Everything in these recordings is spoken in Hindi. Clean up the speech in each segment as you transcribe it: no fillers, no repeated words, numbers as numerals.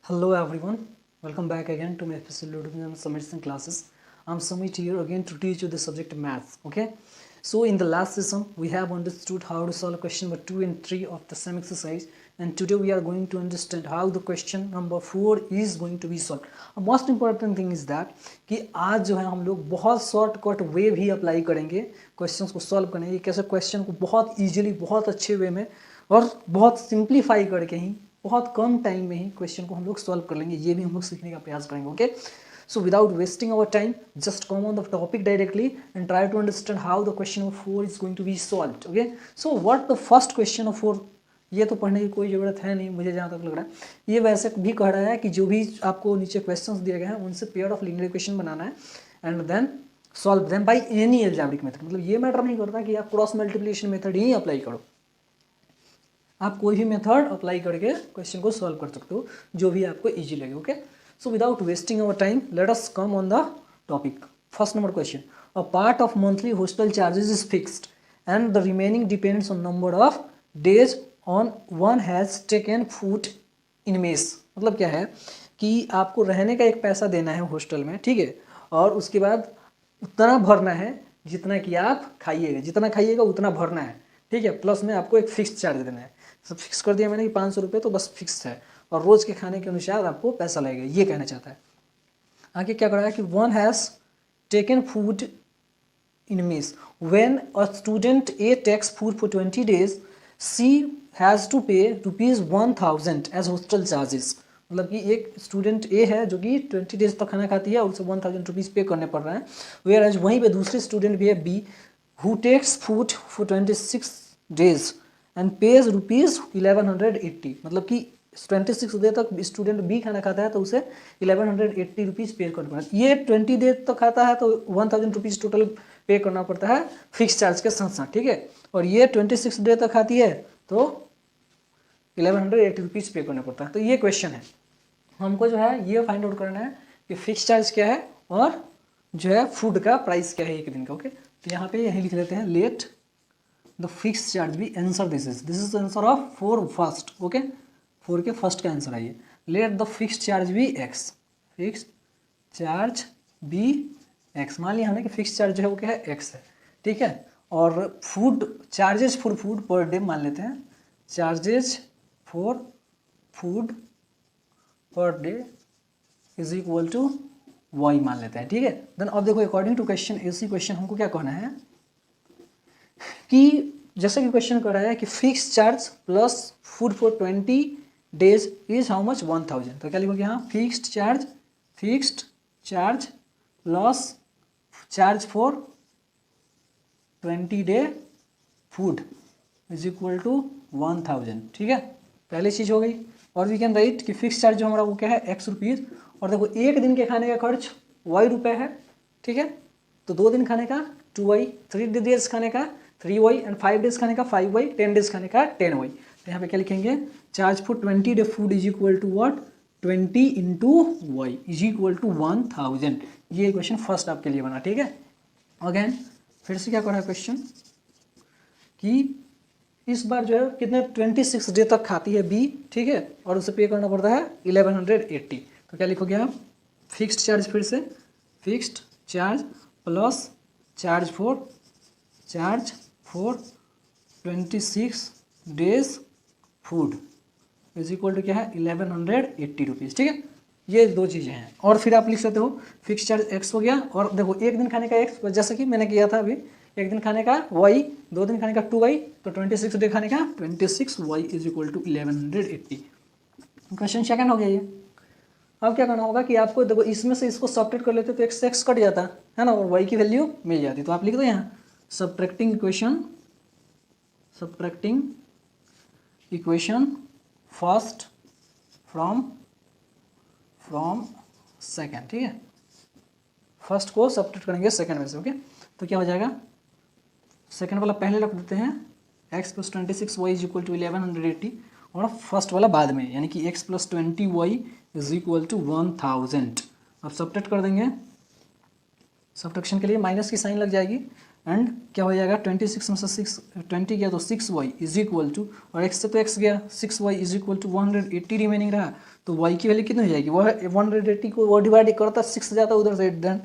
Hello everyone, welcome back again to my facility submission classes. I'm Samit here again to teach you the subject maths. Okay, so in the last session we have understood how to solve question number 2 and 3 of the same exercise, and today we are going to understand how the question number 4 is going to be solved. Most important thing is that कि आज जो है हम लोग बहुत शॉर्टकट वे भी अप्लाई करेंगे क्वेश्चंस को सॉल्व करने के, कैसे क्वेश्चन को बहुत इजीली बहुत अच्छे वे में और बहुत सिंप्लीफाई करके ही बहुत कम टाइम में ही क्वेश्चन को हम लोग सॉल्व कर लेंगे, ये भी हम लोग सीखने का प्रयास करेंगे. Okay, so without wasting our time, just come on the topic directly and try to understand how the question of 4 is going to be solved. Okay, so what the first question of 4, ये तो पढ़ने की कोई ज़रूरत है नहीं मुझे जहाँ तक लग रहा है. ये वैसे भी कह रहा है कि जो भी आपको नीचे क्वेश्चंस दिए गए हैं उनसे पेयर ऑफ लीनियर इक्वेशन बनाना है and then solve them by any algebraic method. मतलब ये मैटर नहीं करता कि आप क्रॉस मल्टीप्लिकेशन मेथड ही अप्लाई करो, आप कोई भी मेथड अप्लाई करके क्वेश्चन को सॉल्व कर सकते हो जो भी आपको इजी लगे. Okay, so without wasting our time let us come on the topic. First number question, a part of monthly hostel charges is fixed and the remaining depends on number of days on one has taken food in mess. मतलब क्या है कि आपको रहने का एक पैसा देना है हॉस्टल में, ठीक है, और उसके बाद उतना भरना है जितना कि आप खाइएगा, जितना खाइएगा उतना भरना है, ठीक है, प्लस में आपको एक फिक्स चार्ज देना है. सब फिक्स कर दिया मैंने कि 500 रुपये तो बस फिक्स है और रोज़ के खाने के अनुसार आपको पैसा लगेगा, ये कहना चाहता है. आगे क्या कर रहा है कि one has taken food in mess when a student a takes food for 20 days she has to pay ₹1000 as hostel charges. मतलब कि एक स्टूडेंट ए है जो कि 20 days तक खाना खाती है और उसे 1000 रुपीज़ पे करने पड़ रहा है. वेयर एज वहीं पे दूसरे स्टूडेंट भी है B who takes food for 26 days and pays ₹1180. मतलब कि 26 डे तक स्टूडेंट बी खाना खाता है तो उसे 1180 रुपीज़ पे करना पड़ता है. ये 20 डे तक खाता है तो 1000 रुपीज़ टोटल पे करना पड़ता है फिक्स चार्ज के साथ साथ, ठीक है, और ये 26 डे तक खाती है तो 1180 रुपीज़ पे करना पड़ता है. तो ये क्वेश्चन है, हमको जो है ये फाइंड आउट करना है कि फिक्स चार्ज क्या है और जो है फूड का प्राइस क्या है एक दिन का. ओके, तो यहाँ पे यही लिख लेते हैं लेट द फिक्स चार्ज भी answer this is answer of 4 first. Okay, 4 के फर्स्ट का आंसर है ये. लेट द फिक्स चार्ज भी x, fix charge be x. मान लिया हमने कि फिक्स चार्ज जो है वो क्या है एक्स है, ठीक है, और food charges for food per day मान लेते हैं, charges for food per day is equal to y मान लेते हैं, ठीक है. देन अब देखो अकॉर्डिंग टू क्वेश्चन इसी क्वेश्चन हमको क्या कहना है कि जैसे कि क्वेश्चन कर रहा है कि fix charge plus food for 20 days is how much 1000. तो क्या लिखोगे यहाँ fixed charge plus charge for 20 day food is equal to 1000, ठीक है, पहली चीज़ हो गई. और वी कैन राइट कि फिक्स चार्ज जो हमारा वो क्या है x रुपीज़, और देखो एक दिन के खाने का खर्च y रुपये है, ठीक है, तो 2 दिन खाने का 2y, 3 days खाने का 3y एंड 5 days खाने का 5y, 10 days खाने का 10y. तो यहाँ पे क्या लिखेंगे charge for 20 day food is equal to what 20 into y is equal to 1000. ये क्वेश्चन फर्स्ट आपके लिए बना, ठीक है. अगेन फिर से क्या कर रहा है क्वेश्चन कि इस बार जो है कितने 26 डे तक खाती है बी, ठीक है, और उसे पे करना पड़ता है 1180. तो क्या लिखोगे आप फिक्स्ड चार्ज, फिर से fixed charge plus charge for 26 days food is equal to क्या है 1180 रुपीज़, ठीक है. ये 2 चीज़ें हैं. और फिर आप लिख सकते हो फिक्स चार्ज एक्स हो गया, और देखो एक दिन खाने का एक्स जैसा कि मैंने किया था अभी, एक दिन खाने का वाई, 2 दिन खाने का 2y, तो 26 डे खाने का 26y is equal to 1180. Question second हो गया ये. अब क्या करना होगा कि आपको देखो इसमें से इसको सब्ट्रैक्ट कर लेते तो एक्स एक्स कट जाता है ना, और y की वैल्यू मिल जाती. तो आप लिख दो यहाँ subtracting equation first from second, ठीक है, फर्स्ट को सब्ट्रैक्ट करेंगे सेकेंड में से. ओके, तो क्या हो जाएगा सेकेंड वाला पहले रख देते हैं x plus 26y is equal to 1180, और फर्स्ट वाला बाद में, यानी कि x plus 20y is equal to 1000. अब सब्ट्रैक्ट कर देंगे, सब्ट्रैक्शन के लिए माइनस की साइन लग जाएगी एंड क्या हो जाएगा 26 में से 20 गया तो 6y इज इक्वल टू, और x से तो x गया 6y is equal to 180 remaining रहा, तो y की वैल्यू कितनी हो जाएगी, वह 180 को वो डिवाइड करता 6 से जाता उधर से, then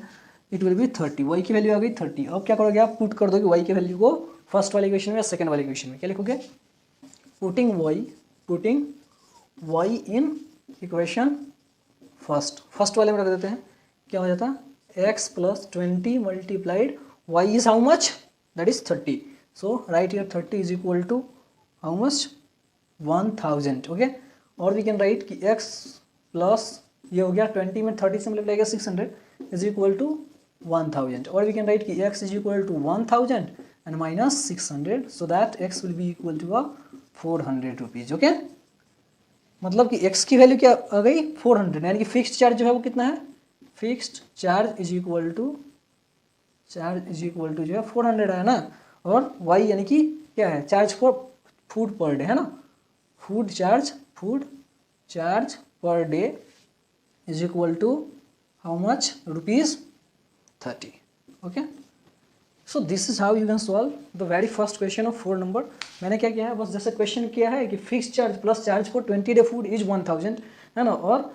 it will be 30। y की वैल्यू आ गई 30। अब क्या करोगे आप, पुट कर दोगे y की वैल्यू को फर्स्ट वाले इक्वेशन में या सेकंड वाले इक्वेशन में, क्या लिखोगे, putting y in equation first वाले में रख देते हैं, क्या हो जाता है x plus 20 multiplied y is how much, that is 30। So write here 30 is equal to how much, 1000। Okay, और वी कैन राइट कि x प्लस ये हो गया 20 में 30 से मल्टीप्लाई किया 600 इज इक्वल टू 1000, और वी कैन राइट कि x is equal to 1000 and minus 600, so that x will be equal to 400 rupees. Okay, मतलब कि x की वैल्यू क्या आ गई 400, यानी कि फिक्स्ड चार्ज जो है वो कितना है, fixed charge is equal to जो है 400 है ना, और y यानी कि क्या है, charge for food per day है ना, food charge per day is equal to how much, ₹30। Okay, so this is how you can solve the very first question of 4 number. मैंने क्या किया है, बस जैसे क्वेश्चन किया है कि fix charge plus charge for 20 day food is 1000 है ना, और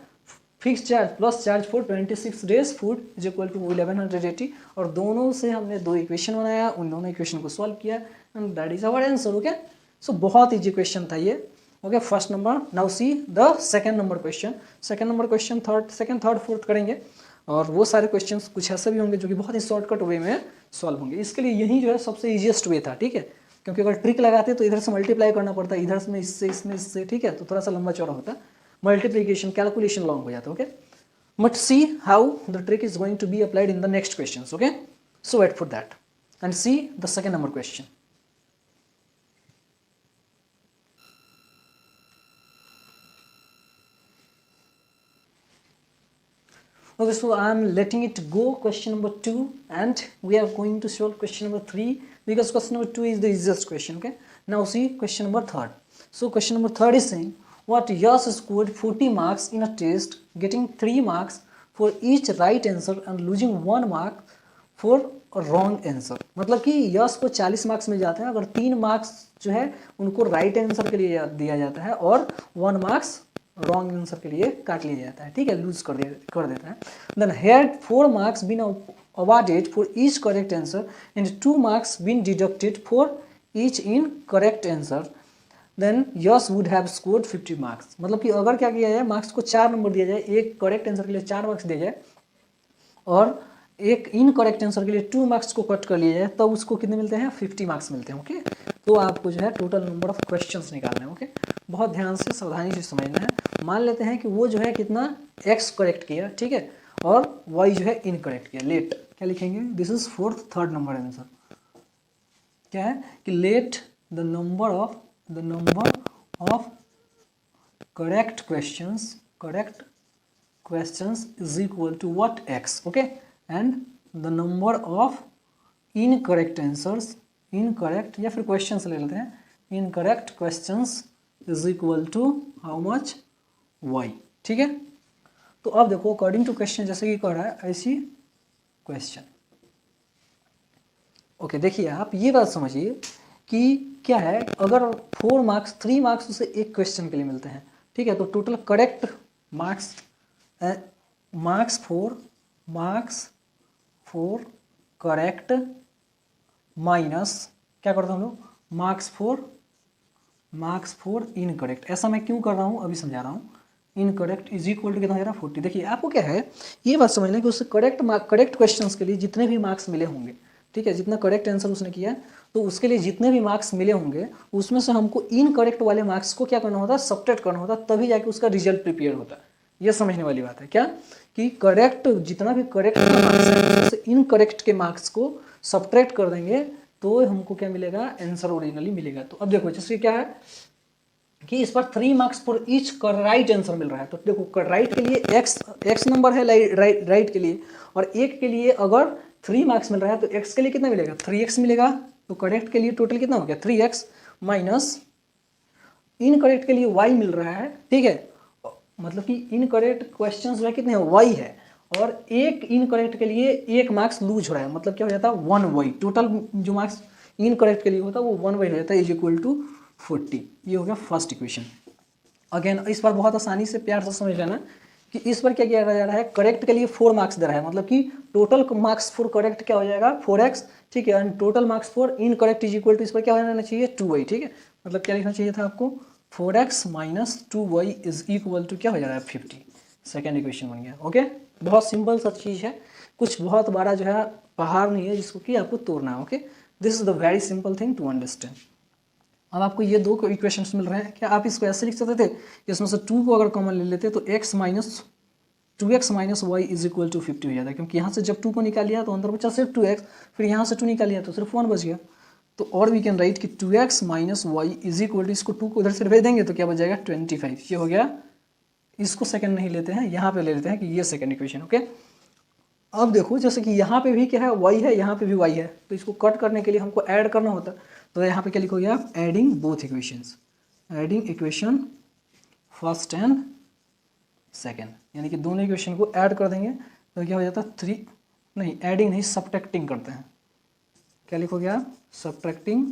fix charge plus charge for 26 days food is equal to 1180, और दोनों से हमने 2 इक्वेशन बनाया, उन दोनों इक्वेशन को सॉल्व किया and that is our answer. Okay, so बहुत ईजी क्वेश्चन था ये। Okay, first number. Now see the second number question. Third, second, third, fourth करेंगे, और वो सारे क्वेश्चंस कुछ ऐसे भी होंगे जो कि बहुत ही शॉर्टकट वे में सॉल्व होंगे। इसके लिए यही जो है सबसे ईजिएस्ट वे था, ठीक है, क्योंकि अगर ट्रिक लगाते तो इधर से मल्टीप्लाई करना पड़ता है, इधर से इससे इसमें इससे, ठीक है, तो थोड़ा सा लंबा चौड़ा होता है, मल्टीप्लिकेशन कैलकुलेशन लॉन्ग हो जाता है। Okay, but see how the trick is going to be applied in the next questions. Okay, so wait for that and see the second number question. Okay, so I am letting it go question number 2, and we are going to solve question number 3 because question number 2 is the easiest question. Okay, now see question number 3. So question number 3 is saying what Yash scored 40 marks in a test, getting 3 marks for each right answer and losing 1 mark for a wrong answer। मतलब कि यश को 40 मार्क्स मिल जाते हैं अगर 3 मार्क्स जो है उनको राइट आंसर के लिए दिया जाता है और 1 मार्क्स रॉन्ग आंसर के लिए काट लिया जाता है, ठीक है, लूज कर देता है। Then had 4 marks been awarded for each correct answer and 2 marks been deducted for each incorrect answer, then Yash would have scored 50 marks. मतलब कि अगर क्या किया जाए, मार्क्स को 4 नंबर दिया जाए, एक करेक्ट आंसर के लिए 4 मार्क्स दिया जाए और एक इनकरेक्ट आंसर के लिए 2 मार्क्स को कट कर लिया जाए, तब उसको कितने मिलते हैं, 50 मार्क्स मिलते हैं। ओके, तो आपको जो है टोटल नंबर ऑफ क्वेश्चंस निकालना है। ओके, बहुत ध्यान से सावधानी से समझना है। मान लेते हैं कि वो जो है कितना x करेक्ट किया, ठीक है, और y जो है इनकरेक्ट किया, लेट क्या लिखेंगे, this is third number answer. क्या है कि let the number of correct questions is equal to what, x। Okay, and the number of incorrect answers, incorrect या फिर क्वेश्चंस ले लेते हैं, incorrect questions is equal to how much, y। ठीक है, तो अब देखो अकॉर्डिंग टू क्वेश्चन जैसे कि कर रहा है ऐसी क्वेश्चन। ओके, देखिए आप ये बात समझिए कि क्या है, अगर 4 मार्क्स 3 मार्क्स उसे एक क्वेश्चन के लिए मिलते हैं, ठीक है, तो total correct marks for correct minus क्या करता हूँ हम लोग, मार्क्स फॉर इनकरेक्ट। ऐसा मैं क्यों कर रहा हूँ अभी समझा रहा हूँ। इनकरेक्ट इज इक्वल टू कितना हो जा रहा है 40। देखिए आपको क्या है ये बात समझना कि उससे करेक्ट क्वेश्चंस के लिए जितने भी मार्क्स मिले होंगे, ठीक है, जितना करेक्ट आंसर उसने किया तो उसके लिए जितने भी मार्क्स मिले होंगे उसमें से हमको इनकरेक्ट वाले मार्क्स को क्या करना होता है, सब्ट्रैक्ट करना होता, तभी जाके उसका रिजल्ट प्रिपेयर होता है। ये समझने वाली बात है क्या, कि करेक्ट जितना भी करेक्ट मार्क्स है उसमें से इनकरेक्ट के मार्क्स को सब्ट्रैक्ट कर देंगे तो हमको क्या मिलेगा, आंसर ओरिजिनली मिलेगा। तो अब देखो जैसे क्या है कि इस पर 3 marks for each right answer मिल रहा है। तो देखो राइट के लिए एक्स नंबर है राइट के लिए, और एक के लिए अगर 3 मार्क्स मिल रहा है तो एक्स के लिए कितना मिलेगा, 3x मिलेगा। तो करेक्ट के लिए टोटल कितना हो गया 3x माइनस इनकरेक्ट के लिए y मिल रहा है, ठीक है, मतलब कि इनकरेक्ट क्वेश्चन जो है कितने हैं, y है, और एक इनकरेक्ट के लिए 1 मार्क्स लूज हो रहा है, मतलब क्या हो जाता है 1y। टोटल जो मार्क्स इनकरेक्ट के लिए होता है वो 1y हो जाता है, इज इक्वल टू 40। ये हो गया फर्स्ट इक्वेशन। अगेन इस बार बहुत आसानी से प्यार से समझ लेना कि इस बार क्या किया जा रहा है, करेक्ट के लिए 4 मार्क्स दे रहा है, मतलब कि टोटल मार्क्स फॉर करेक्ट क्या हो जाएगा 4x, ठीक है, and total marks for incorrect is equal to इस पर क्या हो जाना चाहिए 2y, ठीक है, मतलब क्या लिखना चाहिए था आपको 4x minus 2y is equal to क्या हो जा रहा है 50, सेकेंड इक्वेशन बन गया। ओके, बहुत सिंपल सा चीज़ है, कुछ बहुत बड़ा जो है पहाड़ नहीं है जिसको कि आपको तोड़ना है। Okay, this is the very simple thing to understand. अब आपको ये दो इक्वेशंस मिल रहे हैं, क्या आप इसको ऐसे लिख सकते थे कि इसमें से 2 को अगर कॉमन ले लेते तो x minus 2x minus y is equal to 50 हो जाता है, क्योंकि यहाँ से जब 2 को निकाल लिया तो अंदर बचा सिर्फ 2x, फिर यहाँ से 2 निकाल लिया तो सिर्फ 1 बच गया। तो और वी कैन राइट कि 2x minus y is equal to, इसको 2 को इधर से भेज देंगे तो क्या बच जाएगा 25, ये हो गया। इसको सेकंड नहीं लेते हैं, यहाँ पे ले लेते हैं कि ये सेकंड इक्वेशन। ओके, अब देखो जैसे कि यहाँ पे भी क्या है y है, यहाँ पे भी y है, तो इसको कट करने के लिए हमको ऐड करना होता है, तो यहाँ पे क्या लिखोगे आप adding both equations, adding equation first and second, यानी कि दोनों इक्वेशन को ऐड कर देंगे तो क्या हो जाता है 3, नहीं एडिंग नहीं सब्ट्रैक्टिंग करते हैं, क्या लिखोगे आप सब्ट्रैक्टिंग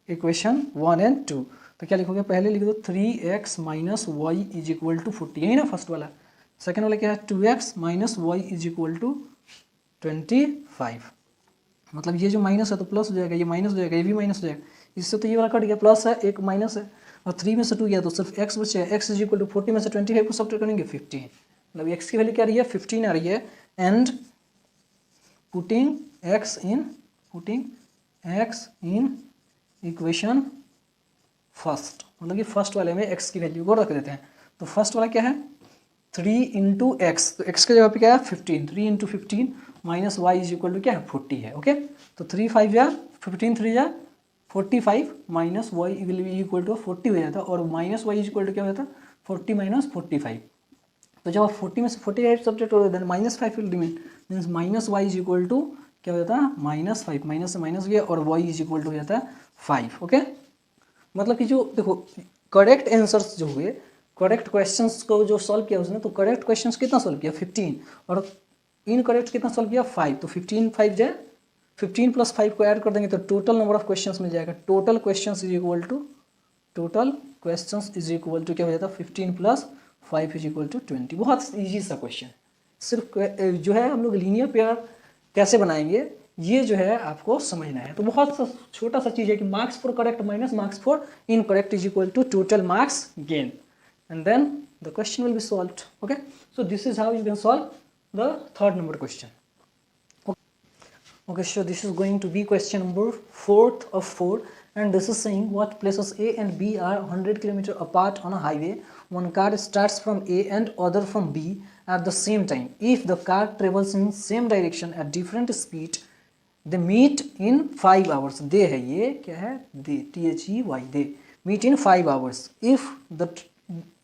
इक्वेशन 1 एंड 2, तो क्या लिखोगे पहले लिख दो 3x minus y is equal to 40, यही ना फर्स्ट वाला। सेकेंड वाला क्या है 2x minus y is equal to 25, मतलब ये जो माइनस है तो प्लस हो जाएगा, ये माइनस हो जाएगा, ये भी माइनस हो जाएगा, इससे तो ये वाला कट गया, प्लस है एक माइनस है, और 3 में से 2 गया तो सिर्फ x बचेगा, x इज इक्वल टू 40 में से 25 को सब्ट्रैक्ट करेंगे 15, मतलब x की वैल्यू क्या आ रही है 15 आ रही है, and putting x in equation first, मतलब कि फर्स्ट वाले में x की वैल्यू को रख देते हैं, तो फर्स्ट वाला क्या है 3 इंटू एक्स, तो x के जगह पे क्या है 15, 3 into 15 minus y is equal to क्या है 40 है। ओके, तो 3 5 या 15 3 या 45 minus y will be equal to 40 हो जाता है, और minus y is equal to क्या हो जाता है 40 माइनस 45, तो जब आप 40 में से 48 सब्जेक्ट हो then minus 5 will remain, means minus y is equal to क्या हो जाता है -5, माइनस से माइनस गया और वाई इज इक्वल टू हो जाता है 5। ओके, मतलब कि जो देखो करेक्ट आंसर्स जो हुए, करेक्ट क्वेश्चंस को जो सॉल्व किया उसने, तो करेक्ट क्वेश्चंस कितना सॉल्व किया 15, और इनकरेक्ट कितना सॉल्व किया 5, तो 15 5 जाए 15 प्लस 5 को ऐड कर देंगे तो टोटल नंबर ऑफ क्वेश्चंस मिल जाएगा, total questions is equal to क्या हो जाता है 15 प्लस 5 इज इक्वल टू 20। बहुत ईजी सा क्वेश्चन, सिर्फ जो है हम लोग लीनियर पेयर कैसे बनाएंगे ये जो है आपको समझना है, तो बहुत सा छोटा सा चीज़ है कि marks for correct minus marks for incorrect is equal to total marks gain, and then the question will be solved. Okay, so this is how you can solve the third number question. Okay, so this is going to be question number 4th of 4, and this is saying what places A and B are 100 km apart on a highway. One car starts from A and other from B at the same time. If the car travels in same direction at different speed, they meet in 5 hours. They है ये क्या है they, THEY, they meet in 5 hours.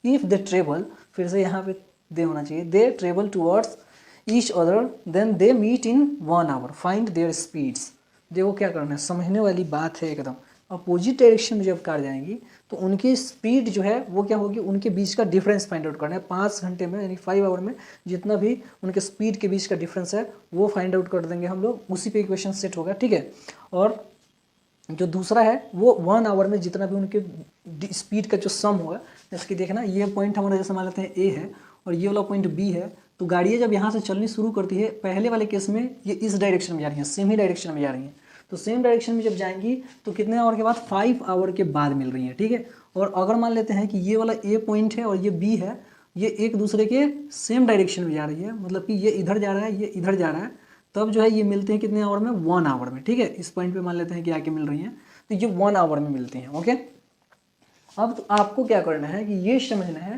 If they travel, फिर से यहाँ पे दे होना चाहिए, they travel towards each other then they meet in 1 hour. Find their speeds. देखो क्या करना है, समझने वाली बात है एकदम। अपोजिट डायरेक्शन में जब कार जाएंगी तो उनकी स्पीड जो है वो क्या होगी, उनके बीच का डिफरेंस फाइंड आउट करना है 5 घंटे में, यानी 5 आवर में जितना भी उनके स्पीड के बीच का डिफरेंस है वो फाइंड आउट कर देंगे हम लोग, उसी पे इक्वेशन सेट होगा। ठीक है, और जो दूसरा है वो 1 आवर में जितना भी उनके स्पीड का जो सम होगा, जैसे कि देखना ये पॉइंट हमारा जैसे मान लेते हैं ए है और ये वाला पॉइंट बी है, तो गाड़ियाँ जब यहाँ से चलनी शुरू करती है, पहले वाले केस में ये इस डायरेक्शन में जा रही हैं, सेम ही डायरेक्शन में जा रही हैं, तो सेम डायरेक्शन में जब जाएंगी तो कितने आवर के बाद 5 आवर के बाद मिल रही है। ठीक है, और अगर मान लेते हैं कि ये वाला ए पॉइंट है और ये बी है, ये एक दूसरे के सेम डायरेक्शन में जा रही है, मतलब कि ये इधर जा रहा है ये इधर जा रहा है, तब जो है ये मिलते हैं कितने आवर में 1 आवर में। ठीक है, इस पॉइंट पे मान लेते हैं कि आके मिल रही हैं, तो ये 1 आवर में मिलती हैं। ओके, अब तो आपको क्या करना है कि ये समझना है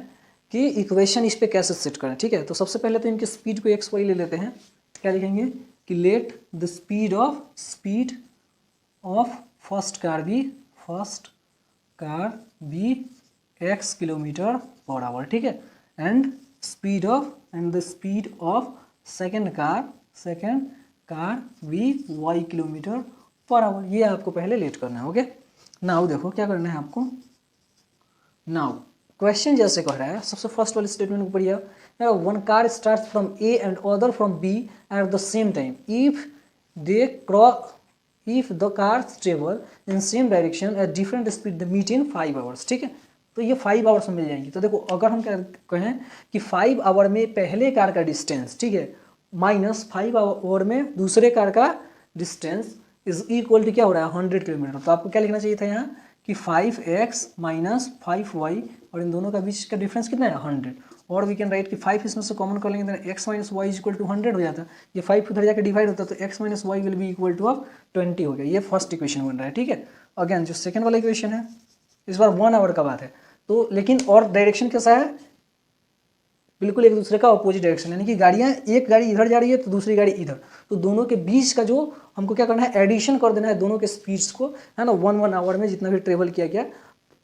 कि इक्वेशन इस पे कैसे सेट करें। ठीक है, तो सबसे पहले तो इनके स्पीड को एक्स वाई ले लेते हैं, क्या लिखेंगे कि let the speed of first car be x kilometre per hour. ठीक है, and the speed of second car be y kilometre per hour, ये आपको पहले लेट करना है। ओके, नाउ देखो क्या करना है आपको, नाउ क्वेश्चन जैसे कह रहा है, सबसे फर्स्ट वाले स्टेटमेंट को पढ़िए, one car start from A and other from B at the same time, if the cars travel in same direction at different speed the meet in 5 hours. ठीक है, तो ये 5 आवर्स में मिल जाएंगी। तो देखो अगर हम क्या कहें कि 5 आवर में पहले कार का डिस्टेंस, ठीक है, माइनस 5 आवर में दूसरे कार का डिस्टेंस इज इक्वल टू क्या हो रहा है 100 किलोमीटर। तो आपको क्या लिखना चाहिए था यहाँ कि 5x माइनस 5y और इन दोनों का बीच का डिफरेंस कितना है 100। और वी कैन राइट कि 5 इसमें से कॉमन कर लेंगे तो x minus y is equal to 100 हो जाता है। ये 5 उधर जाकर डिवाइड होता है तो x minus y will be equal to of 20 हो गया। ये फर्स्ट इक्वेशन बन रहा है, ठीक है। अगेन जो सेकंड वाला इक्वेशन है इस बार 1 आवर का बात है, तो लेकिन और डायरेक्शन कैसा है, बिल्कुल एक दूसरे का अपोजिट डायरेक्शन, यानी कि गाड़ियाँ, एक गाड़ी इधर जा रही है तो दूसरी गाड़ी इधर, तो दोनों के बीच का जो हमको क्या करना है एडिशन कर देना है दोनों के स्पीड्स को, है ना। 1 आवर में जितना भी ट्रेवल किया गया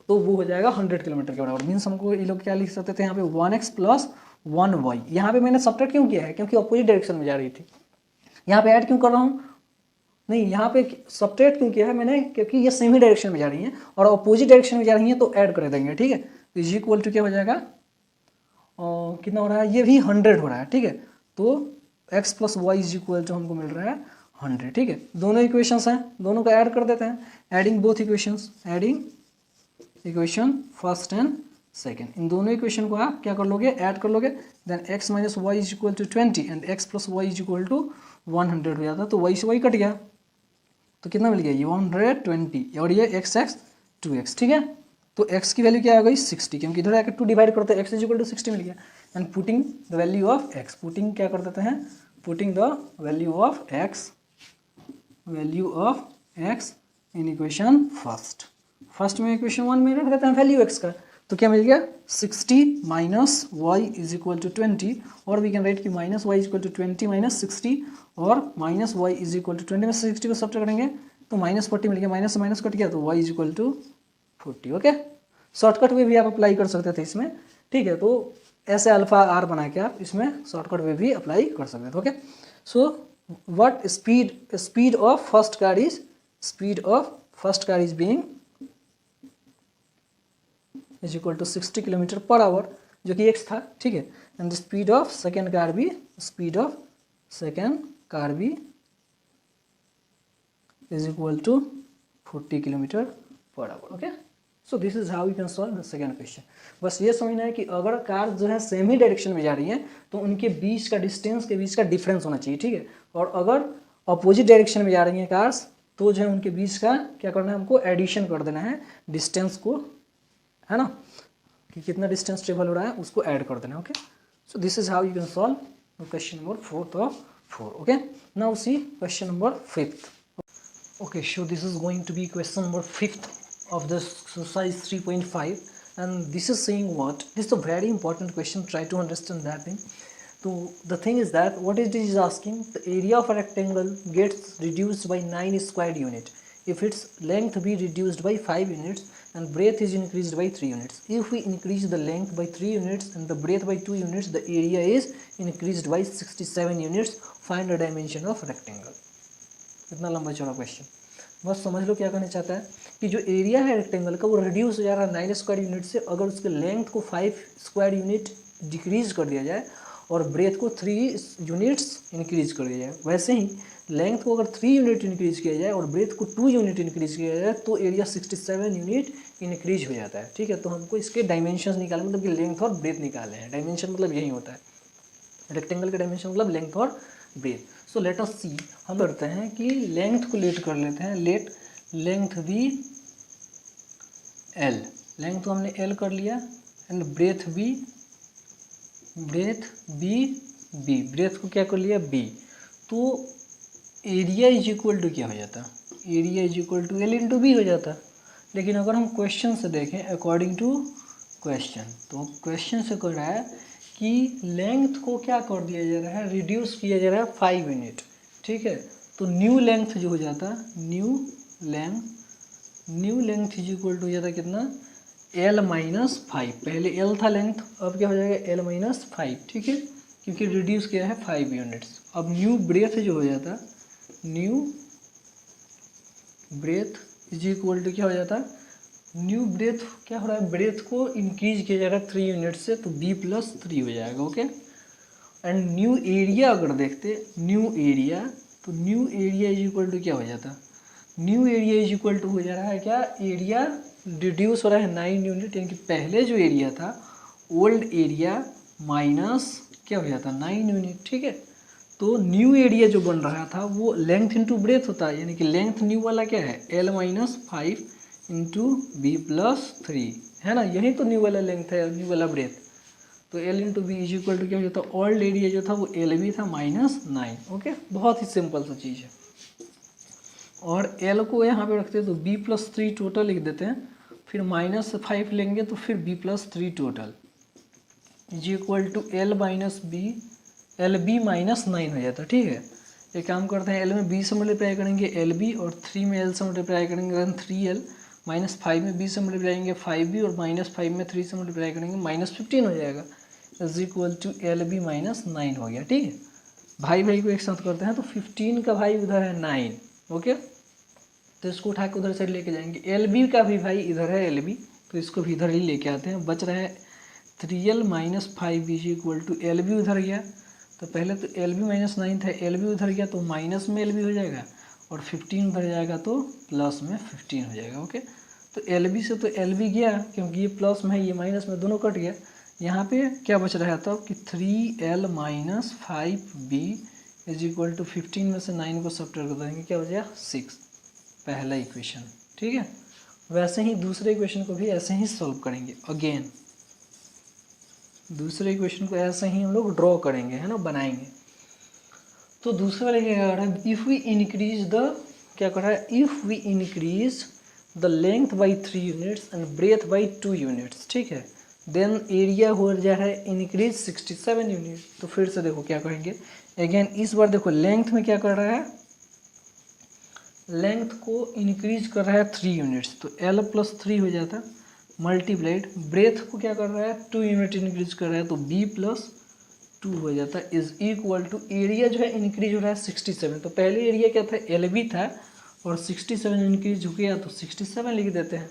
तो वो हो जाएगा 100 किलोमीटर के बराबर। मीन्स हमको ये लोग क्या लिख सकते थे यहाँ पे 1x प्लस 1y। यहाँ पे मैंने सब्ट्रैक्ट क्यों किया है, क्योंकि अपोजिट डायरेक्शन में जा रही थी। यहाँ पे ऐड क्यों कर रहा हूँ, नहीं यहाँ पे सब्ट्रैक्ट क्यों किया है मैंने, क्योंकि ये सेम ही डायरेक्शन में जा रही हैं और अपोजिट डायरेक्शन में जा रही हैं तो ऐड कर देंगे, ठीक है। तो इज इक्वल टू क्या हो जाएगा, कितना हो रहा है, ये भी 100 हो रहा है, ठीक है। तो x plus y is equal to हमको मिल रहा है 100, ठीक है। दोनों इक्वेशंस हैं, दोनों का ऐड कर देते हैं। Adding both equations, adding equation first and second, इन दोनों इक्वेशन को आप क्या कर लोगे, ऐड कर लोगे। Then x minus y is equal to 20 and x plus y is equal to 100 हो जाता है। तो y से y कट गया तो कितना मिल गया, ये 120 और ये x 2x, ठीक है। तो x की वैल्यू क्या आ गई 60, क्योंकि इधर आकर 2 डिवाइड करते हैं, x इज इक्वल टू 60 मिल गया। And putting the value of x, putting क्या कर देते हैं, putting the value of x in equation first में इक्वेशन 1 में रख देते हैं वैल्यू x का, तो क्या मिल गया 60 minus y is equal to 20, और वी कैन राइट कि minus y is equal to 20 minus 60 और minus y is equal to 20 में 60 को सब्ट्रैक्ट करेंगे तो माइनस 40 मिल गया, माइनस से माइनस कट गया तो y is equal to 40, okay. Shortcut way भी आप अप्लाई कर सकते थे इसमें, ठीक है। तो ऐसे अल्फा आर बना के आप इसमें शॉर्टकट वे भी अप्लाई कर सकते थे, okay. So what speed of first car is being is equal to 60 kilometre per hour, जो कि x था, ठीक है। And the speed of second car भी is equal to 40 kilometre per hour, okay. So this is how you can solve the second question. बस ये समझना है कि अगर कार जो है सेम ही डायरेक्शन में जा रही है तो उनके बीच का डिस्टेंस के बीच का डिफरेंस होना चाहिए, ठीक है। और अगर अपोजिट डायरेक्शन में जा रही हैं कार्स तो जो है उनके बीच का क्या करना है, हमको एडिशन कर देना है डिस्टेंस को, है ना, कि कितना डिस्टेंस ट्रेवल हो रहा है उसको ऐड कर देना, okay. So this is how you can solve question number 4 of 4, okay. Now see question number 5th, okay। So this is going to be question number 5th of this exercise 3.5, and this is saying what, this is a very important question, try to understand that thing. So the thing is that what it is asking, the area of a rectangle gets reduced by 9 squared unit if its length be reduced by 5 units and breadth is increased by 3 units. If we increase the length by 3 units and the breadth by 2 units, the area is increased by 67 units. Find the dimension of rectangle. इतना लंबा चौड़ा क्वेश्चन, बस समझ लो क्या करना चाहता है कि जो एरिया है रेक्टेंगल का वो रिड्यूस हो जा रहा है 9 स्क्वायर यूनिट से, अगर उसके लेंथ को 5 स्क्वायर यूनिट डिक्रीज कर दिया जाए और ब्रेथ को 3 यूनिट्स इंक्रीज कर दिया जाए। वैसे ही लेंथ को अगर 3 यूनिट इंक्रीज किया जाए और ब्रेथ को 2 यूनिट इंक्रीज किया जाए तो एरिया 67 यूनिट इंक्रीज हो जाता है, ठीक है। तो हमको इसके डायमेंशंस निकालने, मतलब कि लेंथ और ब्रेथ निकालने हैं। डायमेंशन मतलब यही होता है, रेक्टेंगल का डायमेंशन मतलब लेंथ और ब्रेथ। सो लेट अस सी, हम करते हैं कि लेंथ को लेट कर लेते हैं, लेट लेंथ भी एल, लेंथ तो हमने एल कर लिया, and breadth be B, breadth को क्या कर लिया बी। तो एरिया इज इक्वल टू क्या हो जाता, area is equal to L into B हो जाता। लेकिन अगर हम क्वेश्चन से देखें, अकॉर्डिंग टू क्वेश्चन, तो क्वेश्चन से कह रहा है कि लेंथ को क्या कर दिया जा रहा है, रिड्यूस किया जा रहा है 5 यूनिट, ठीक है। तो न्यू लेंथ जो हो जाता, new length is equal to हो जाता कितना, L माइनस 5। पहले L था लेंथ, अब क्या हो जाएगा L माइनस 5, ठीक है, क्योंकि रिड्यूस किया है 5 यूनिट्स। अब न्यू ब्रेथ जो हो जाता, new breadth is equal to क्या हो जाता, न्यू ब्रेथ क्या हो रहा है, ब्रेथ को इंक्रीज किया जा रहा है 3 यूनिट से, तो b प्लस 3 हो जाएगा, ओके। एंड न्यू एरिया अगर देखते, न्यू एरिया, तो new area is equal to क्या हो जाता, new area is equal to हो जा रहा है क्या, एरिया रिड्यूस हो रहा है 9 यूनिट, यानी कि पहले जो एरिया था ओल्ड एरिया माइनस क्या हो जाता 9 यूनिट, ठीक है। तो न्यू एरिया जो बन रहा था वो लेंथ इंटू ब्रेथ होता है, यानी कि लेंथ न्यू वाला क्या है L minus 5 into B plus 3, है ना, यही तो न्यू वाला लेंथ है, न्यू वाला ब्रेथ। तो L into B is equal to क्या हो जाता है, ओल्ड एरिया जो था वो एल बी था माइनस 9, ओके, बहुत ही सिंपल सा चीज़ है। और L को यहाँ पे रखते हैं तो b प्लस 3 टोटल लिख देते हैं, फिर माइनस 5 लेंगे तो फिर b plus 3 total is equal to L minus B, L B minus 9 हो जाता है, ठीक है। एक काम करते हैं, L में b से मल्टीप्लाई करेंगे एल बी, और 3 में L से मल्टीप्लाई करेंगे 3L, माइनस 5 में b से मल्टीप्लाई करेंगे 5b, और माइनस 5 में 3 से मल्टीप्लाई करेंगे माइनस 15 हो जाएगा, is equal to L B minus 9 हो गया, ठीक है। भाई भाई को एक साथ करते हैं तो 15 का भाई उधर है 9, ओके, तो इसको उठा के उधर से लेके जाएंगे। एल बी का भी भाई इधर है एल बी, तो इसको भी इधर ही लेके आते हैं, बच रहा है 3L minus 5 is equal to L B उधर गया, तो पहले तो एल बी माइनस 9 था, एल बी उधर गया तो माइनस में एल बी हो जाएगा, और 15 उधर जाएगा तो प्लस में 15 हो जाएगा, ओके। तो एल बी से तो एल बी गया, क्योंकि ये प्लस में है ये माइनस में, दोनों कट गया। यहाँ पे क्या बच रहा है तब कि 3L minus 5B is equal to 15 में से 9 को सब्ट्रैक्ट कर देंगे, क्या हो जाएगा 6, पहला इक्वेशन, ठीक है। वैसे ही दूसरे इक्वेशन को भी ऐसे ही सॉल्व करेंगे, अगेन दूसरे इक्वेशन को ऐसे ही हम लोग ड्रॉ करेंगे, है ना, बनाएंगे। तो दूसरे वाले क्या कर रहा है, इफ़ वी इंक्रीज द, क्या कर रहा है, if we increase the length by 3 units and breadth by 2 units, ठीक है, देन एरिया हो जा रहा है इंक्रीज 67 यूनिट। तो फिर से देखो क्या करेंगे, अगेन इस बार देखो लेंथ में क्या कर रहा है, लेंथ को इंक्रीज कर रहा है 3 यूनिट्स, तो L प्लस 3 हो जाता है, मल्टीप्लाइड ब्रेथ को क्या कर रहा है 2 यूनिट इंक्रीज कर रहा है, तो B प्लस 2 हो जाता है, इज इक्वल टू एरिया जो है इंक्रीज हो रहा है 67। तो पहले एरिया क्या था LB था, और 67 इंक्रीज हो गया तो 67 लिख देते हैं,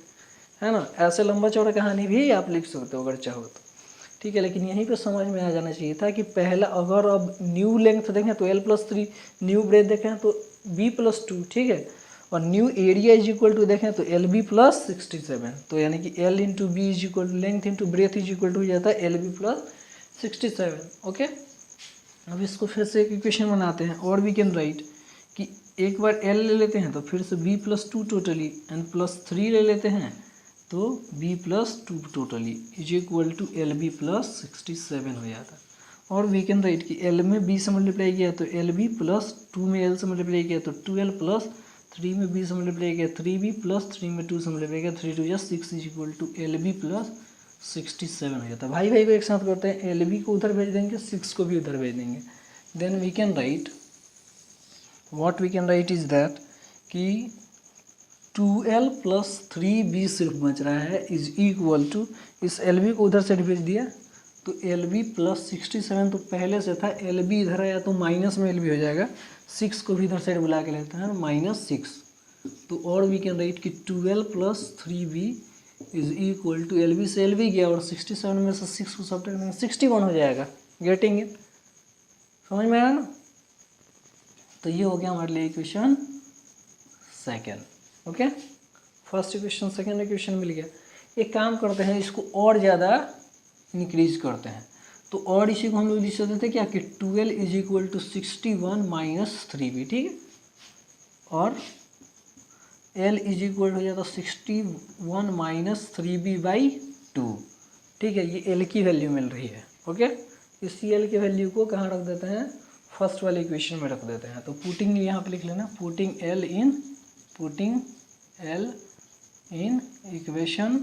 है ना। ऐसे लंबा चौड़ा कहानी भी आप लिख सकते हो अगर चाहो तो, ठीक है। लेकिन यहीं पे समझ में आ जाना चाहिए था कि पहला अगर अब न्यू लेंथ देखें तो L प्लस 3, न्यू ब्रेथ देखें तो B प्लस 2, ठीक है, और new area is equal to देखें तो एल बी प्लस 67, तो यानी कि L into B is equal to length into breadth is equal to हो जाता है LB प्लस 67, ओके। अब इसको फिर से एक इक्वेशन बनाते हैं, और वी कैन राइट कि एक बार L ले लेते हैं तो फिर से B plus 2 totally and plus 3 ले लेते हैं तो B plus 2 totally is equal to LB plus 67 हो जाता है। और वी कैन राइट कि L में B से मल्टीप्लाई किया तो LB प्लस 2 में L से मल्टीप्लाई किया तो 2L प्लस 3 में B से मल्टीप्लाई किया 3B प्लस 3 में 2 से मल्टीप्लाई किया 3 2 6 is equal to LB plus 67 हो जाता है। भाई भाई को एक साथ करते हैं, LB को उधर भेज देंगे, 6 को भी उधर भेज देंगे, then we can write what we can write is that कि 2L प्लस 3B सिर्फ बच रहा है इज इक्वल टू, इस LB को उधर से भेज दिया तो LB प्लस 67, तो पहले से था LB इधर आया तो माइनस में LB हो जाएगा, 6 को भी इधर साइड बुला के लेते हैं -6, तो और वी कैन राइट कि 2L plus 3B is equal to LB से LB गया और 67 में से 6 को सब्ट्रैक्ट करेंगे 61 हो जाएगा। गेटिंग इट, समझ में आया ना। तो ये हो गया हमारे लिए equation second, okay. First equation second equation मिल गया। एक काम करते हैं, इसको और ज़्यादा इंक्रीज करते हैं, तो और इसी को हम लोग लिख सकते थे क्या कि 2L is equal to 61 minus 3B, ठीक है, और L इज इक्वल हो जाता 61 माइनस 3B बाई 2, ठीक है। ये L की वैल्यू मिल रही है, ओके। इसी L की वैल्यू को कहाँ रख देते हैं, फर्स्ट वाले इक्वेशन में रख देते हैं। तो पुटिंग यहाँ पे लिख लेना, putting L in equation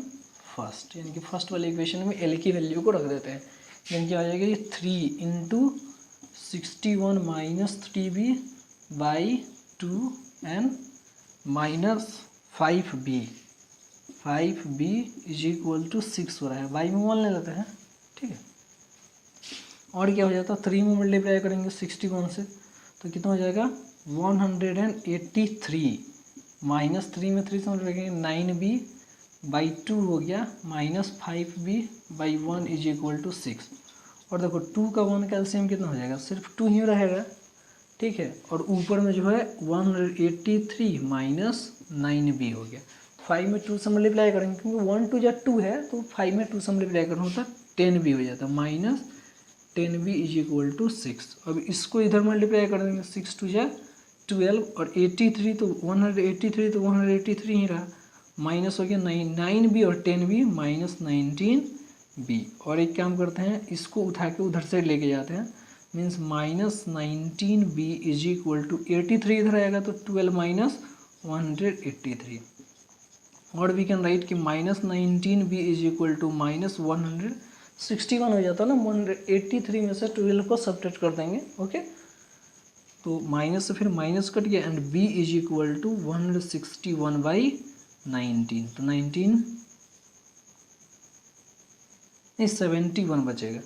first, यानी कि फर्स्ट वाले इक्वेशन में L की वैल्यू को रख देते हैं, यानी कि आ जाएगा ये 3 into 61 minus 3B by 2 and minus 5B is equal to 6 हो रहा है, बाई में 1 ले लेते हैं, ठीक है। और क्या हो जाता है, 3 में मल्टीप्लाई करेंगे 61 से तो कितना हो जाएगा 183, माइनस 3 में 3 से मल्टीप्लाई करेंगे 9B बाई 2 हो गया minus 5B by 1 is equal to 6। और देखो 2 का 1 का एलसीएम कितना हो जाएगा, सिर्फ 2 ही रहेगा, ठीक है। और ऊपर में जो है 183 माइनस 9B हो गया, 5 में 2 से मल्टीप्लाई करेंगे, क्योंकि 1 2 या 2 है, तो 5 में 2 से मल्टीप्लाई करना होता है 10 भी हो जाता है, minus 10b is equal to 6। अब इसको इधर मल्टीप्लाई कर देंगे, 6 2 या 12 और 83 तो 183 तो 183 ही रहा, माइनस हो गया 9b और 10b माइनस 19b। और एक काम करते हैं, इसको उठा के उधर से लेके जाते हैं, means minus 19b is equal to 83 इधर आएगा तो 12 माइनस 183। और वी कैन राइट कि minus 19b is equal to minus 161 हो जाता है ना, 183 में से 12 को सब्ट्रैक्ट कर देंगे। ओके, तो माइनस से फिर माइनस कट गया and b is equal to 161 by 19, तो 19 नहीं 71 बचेगा,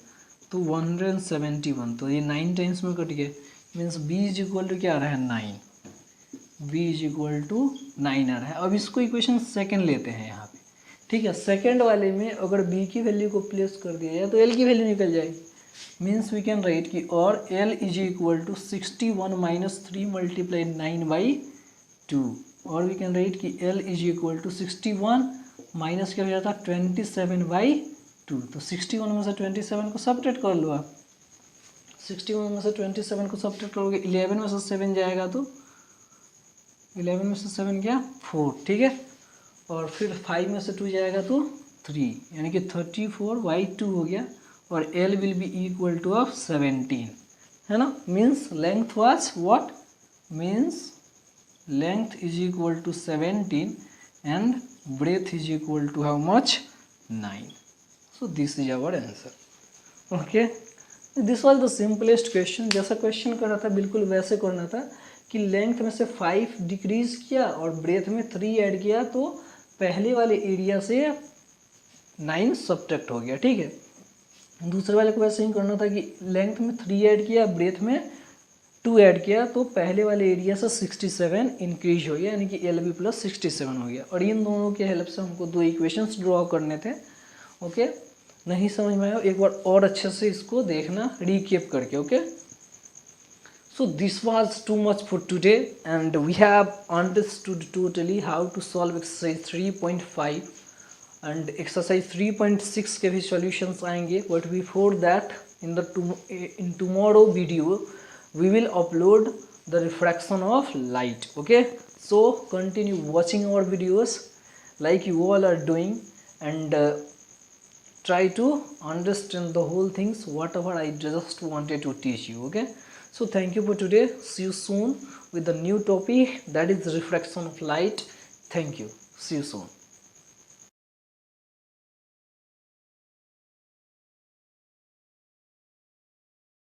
तो 171, तो ये 9 टाइम्स में कट गया, means b is equal to क्या आ रहा है 9, b इज इक्वल टू 9 आ रहा है। अब इसको इक्वेशन सेकंड लेते हैं यहाँ पे, ठीक है। सेकंड वाले में अगर b की वैल्यू को प्लेस कर दिया जाए तो l की वैल्यू निकल जाएगी, मीन्स वी कैन राइट कि और l is equal to 61 minus 3 multiply 9 by 2, और वी कैन राइट कि l is equal to 61 minus क्या हो जाता है 27 बाई 2, तो 61 में से 27 को सब्ट्रैक्ट कर लो आप, 61 में से 27 को सब्ट्रैक्ट करोगे, 11 में से 7 जाएगा तो 11 में से 7 क्या 4, ठीक है। और फिर 5 में से 2 जाएगा तो 3, यानी कि 34 बाई 2 हो गया, और L will be equal to of 17, है ना। Means length was what, means length is equal to 17 and breadth is equal to how much 9। So this is our answer. Okay, this was the simplest question। जैसा क्वेश्चन कर रहा था बिल्कुल वैसे करना था कि लेंथ में से 5 डिक्रीज किया और ब्रेथ में 3 ऐड किया, तो पहले वाले एरिया से 9 सब्ट्रैक्ट हो गया, ठीक है। दूसरे वाले को वैसे ही करना था कि लेंथ में 3 ऐड किया, ब्रेथ में 2 ऐड किया, तो पहले वाले एरिया से 67 इंक्रीज हो गया, यानी कि एल बी प्लस 67 हो गया। और इन दोनों के हेल्प से हमको 2 इक्वेशंस ड्रॉ करने थे। ओके, नहीं समझ में आया एक बार और अच्छे से इसको देखना रिकेप करके। Okay, so this was too much for today and we have understood totally how to solve exercise 3.5 and exercise 3.6 के भी सॉल्यूशंस आएंगे, but before that in tomorrow video we will upload the refraction of light. Okay, so continue watching our videos like you all are doing and try to understand the whole things whatever I just wanted to teach you. Okay, so thank you for today. See you soon with the new topic, that is refraction of light. Thank you. See you soon.